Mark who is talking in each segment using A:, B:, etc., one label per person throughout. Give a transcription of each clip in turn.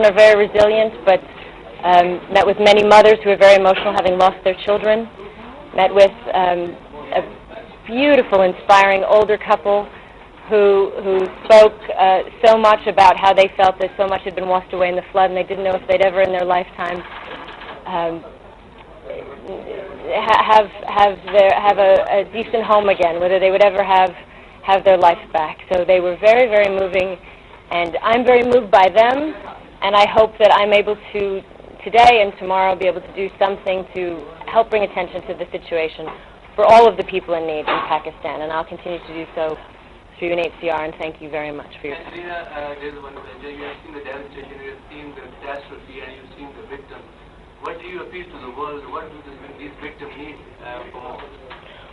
A: are very resilient, but met with many mothers who are very emotional, having lost their children. Met with a beautiful, inspiring older couple who spoke so much about how they felt that so much had been washed away in the flood, and they didn't know if they'd ever in their lifetime have a decent home again, whether they would ever have their life back. So they were very, very moving, and I'm very moved by them, and I hope that I'm able to today and tomorrow be able to do something to help bring attention to the situation for all of the people in need in Pakistan, and I'll continue to do so through UNHCR, and thank you very much for your time.
B: Angelina, you have seen the devastation, you have seen the catastrophe, and you've seen the victims. What do you appeal to the world? What do these victims need for more?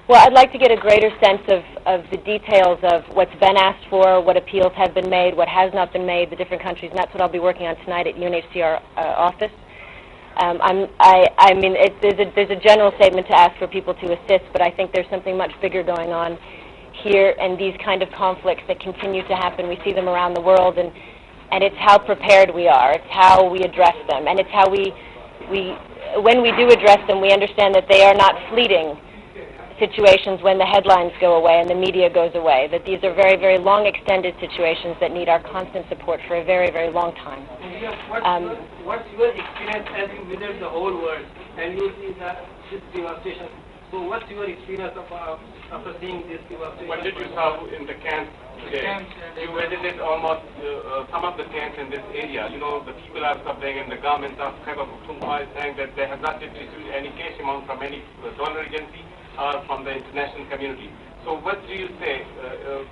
A: Well, I'd like to get a greater sense of the details of what's been asked for, what appeals have been made, what has not been made, the different countries, and that's what I'll be working on tonight at UNHCR office. I mean, there's a general statement to ask for people to assist, but I think there's something much bigger going on here, and these kind of conflicts that continue to happen. We see them around the world, and it's how prepared we are. It's how we address them, and it's how when we do address them, we understand that they are not fleeting situations when the headlines go away and the media goes away, that these are very, very long extended situations that need our constant support for a very, very long time.
C: What's your experience as you visit the whole world and you see this devastation? So what's your experience after seeing this devastation?
D: What did you saw in the camps today? You visited almost some of the camps in this area. You know, the people are suffering, and the government of Khyber Pakhtunkhwa is saying that they have not received any cash amount from any donor agency or from the international community. So what do you say?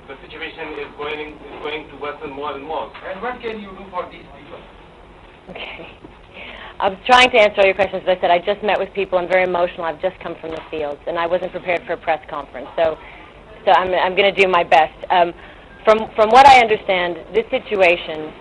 D: The situation is going to worsen more and more.
C: And what can you do for these people?
A: Okay. I was trying to answer all your questions. As I said, I just met with people. I'm very emotional. I've just come from the fields, and I wasn't prepared for a press conference. So I'm going to do my best. From what I understand, this situation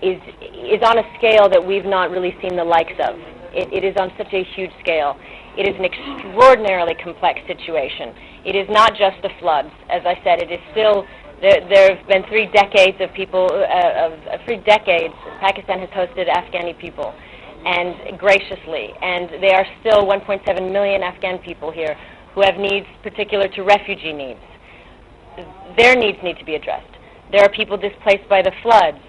A: is on a scale that we've not really seen the likes of. It is on such a huge scale. It is an extraordinarily complex situation. It is not just the floods. As I said, it is still, there have been 3 decades of people, 3 decades, Pakistan has hosted Afghani people, and graciously, and there are still 1.7 million Afghan people here who have needs particular to refugee needs. Their needs need to be addressed. There are people displaced by the floods,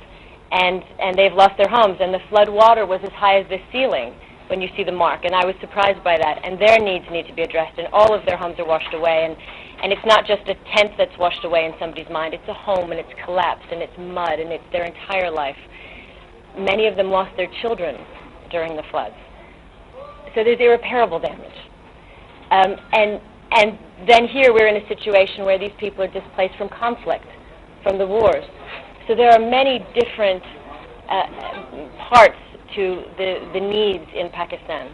A: and they've lost their homes, and the flood water was as high as the ceiling when you see the mark, and I was surprised by that, and their needs need to be addressed, and all of their homes are washed away, and it's not just a tent that's washed away in somebody's mind, it's a home, and it's collapsed, and it's mud, and it's their entire life. Many of them lost their children during the floods. So there's irreparable damage. And then here we're in a situation where these people are displaced from conflict, from the wars. So there are many different parts to the needs in Pakistan.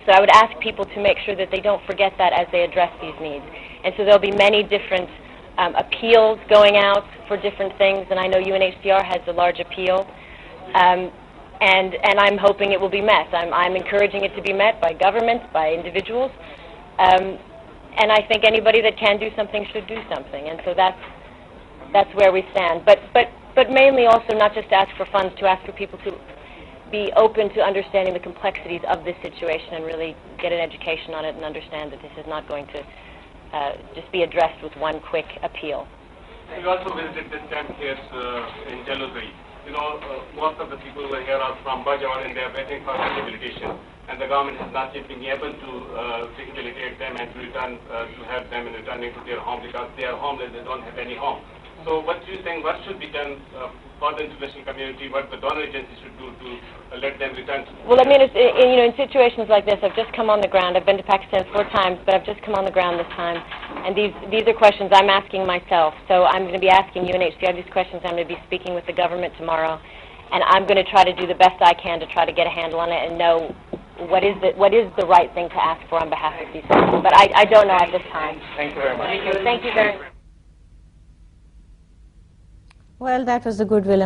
A: So I would ask people to make sure that they don't forget that as they address these needs. And so there'll be many different appeals going out for different things, and I know UNHCR has a large appeal, and I'm hoping it will be met. I'm encouraging it to be met by governments, by individuals, and I think anybody that can do something should do something, and so that's where we stand. But mainly also not just to ask for funds, to ask for people to be open to understanding the complexities of this situation and really get an education on it and understand that this is not going to just be addressed with one quick appeal.
D: You also visited this camp here in Jolie. You know, most of the people who are here are from Bajor, and they are waiting for rehabilitation, and the government has not yet been able to rehabilitate them and to return to have them in returning to their home, because they are homeless, they don't have any home. So what do you think, what should be done for the international community, what the donor agency should do to let them return to?
A: Well, I mean, in situations like this, I've just come on the ground. I've been to Pakistan 4 times, but I've just come on the ground this time. And these are questions I'm asking myself. So I'm going to be asking UNHCR these questions. I'm going to be speaking with the government tomorrow. And I'm going to try to do the best I can to try to get a handle on it and know what is the right thing to ask for on behalf of these people. But I don't know at this time.
D: Thank you very much.
A: Thank you very much.
E: Well, that was the goodwill